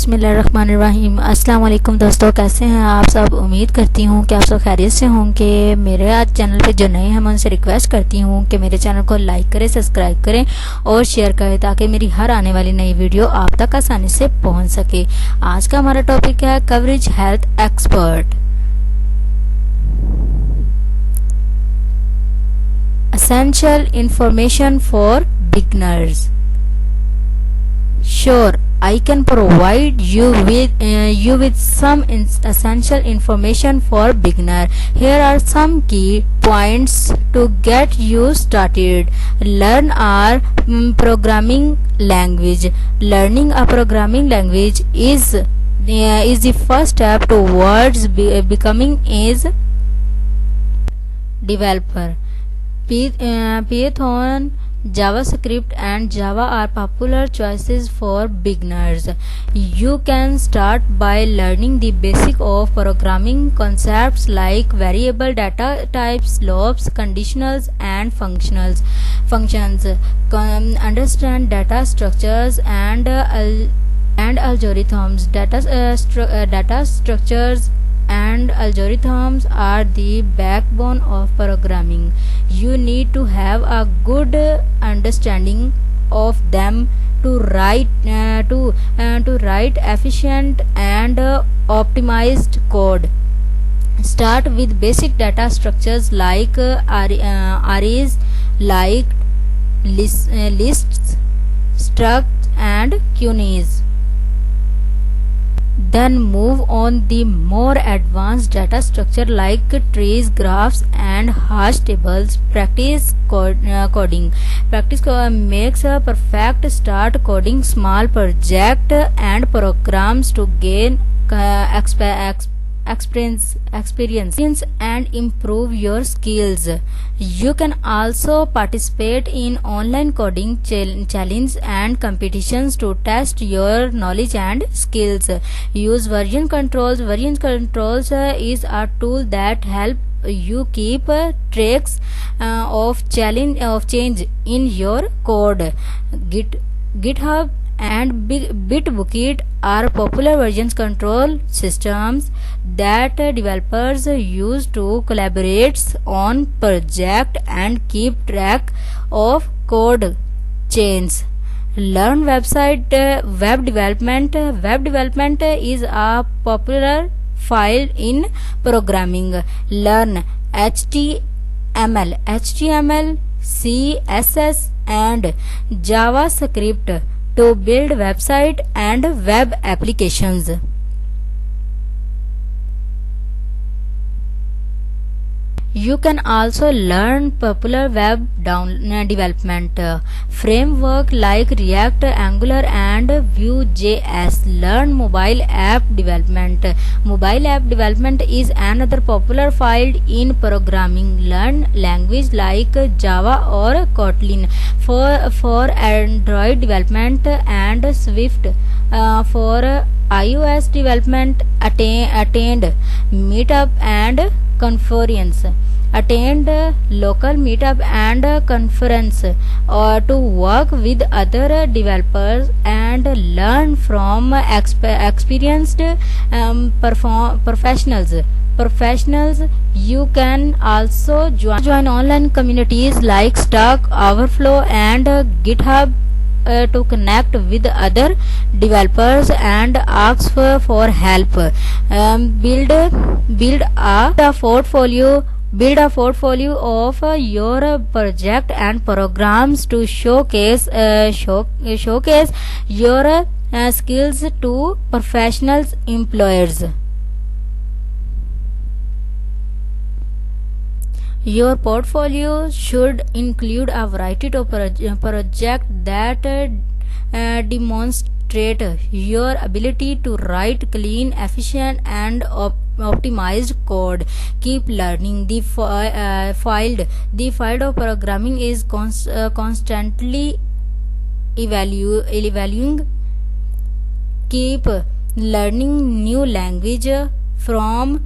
बिस्मिल्लाहिर्रहमानिर्रहीम। अस्सलाम वालेकुम दोस्तों, कैसे हैं आप सब। उम्मीद करती हूँ कि आप सब खैरियत से होंगे। मेरे आज चैनल पे जो नए हैं मैं उनसे रिक्वेस्ट करती हूँ कि मेरे चैनल को लाइक करें, सब्सक्राइब करें और शेयर करें ताकि मेरी हर आने वाली नई वीडियो आप तक आसानी से पहुँच सके। आज का हमारा टॉपिक है coverage health expert. Essential information for beginners. Sure, I can provide you with some essential information for beginner. Here are some key points to get you started. Learn our programming language. Learning a programming language is the first step towards becoming a developer. Python, JavaScript and Java are popular choices for beginners. You can start by learning the basic of programming concepts like variable data types, loops, conditionals and functions. Understand data structures and algorithms. Data structures and algorithms are the backbone of programming. You need to have a good understanding of them to write efficient and optimized code. Start with basic data structures like arrays, like lists, structs and queries. Then move on the more advanced data structure like trees, graphs and hash tables. Practice coding. Practice makes a perfect start. Coding small project and programs to gain experience and improve your skills. You can also participate in online coding challenge and competitions to test your knowledge and skills. Use version controls. Version controls is a tool that help you keep tracks of change in your code. GitHub and Bitbucket are popular versions control systems that developers use to collaborate on project and keep track of code chains. Learn web development. Web development is a popular field in programming. Learn HTML, CSS and JavaScript to build website and web applications. You can also learn popular web development framework like React, Angular and Vue.js. Learn mobile app development. Mobile app development is another popular field in programming. Learn language like Java or Kotlin for Android development and Swift for iOS development. Attend meetup and conference. Attend local meetup and conference or to work with other developers and learn from experienced professionals. You can also join online communities like Stack Overflow and GitHub to connect with other developers and ask for help. Build a portfolio of your project and programs to showcase your skills to professional employers. Your portfolio should include a variety of projects that demonstrate your ability to write clean, efficient and optimized code. Keep learning. The field of programming is constantly evaluating. Keep learning new language from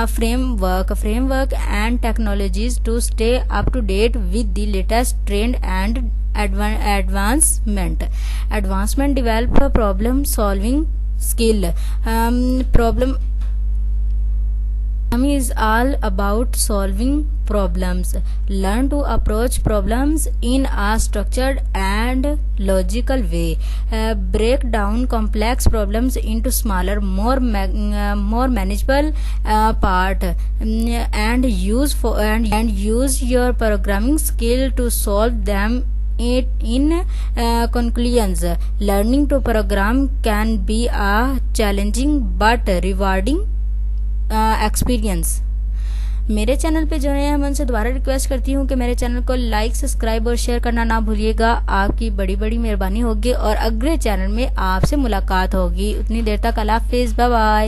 framework and technologies to stay up to date with the latest trend and advancement. Develop problem solving skill. Problem is all about solving problems. Learn to approach problems in a structured and logical way. Break down complex problems into smaller, more manageable part, and use your programming skill to solve them. In conclusions, learning to program can be a challenging but rewarding experience. मेरे channel पे जो है मैं उनसे दोबारा request करती हूँ कि मेरे चैनल को लाइक, सब्सक्राइब और शेयर करना ना भूलिएगा. आपकी बड़ी बड़ी मेहरबानी होगी और अगले चैनल में आपसे मुलाकात होगी. उतनी देर तक अल्लाह हाफिज़, बाय बाय.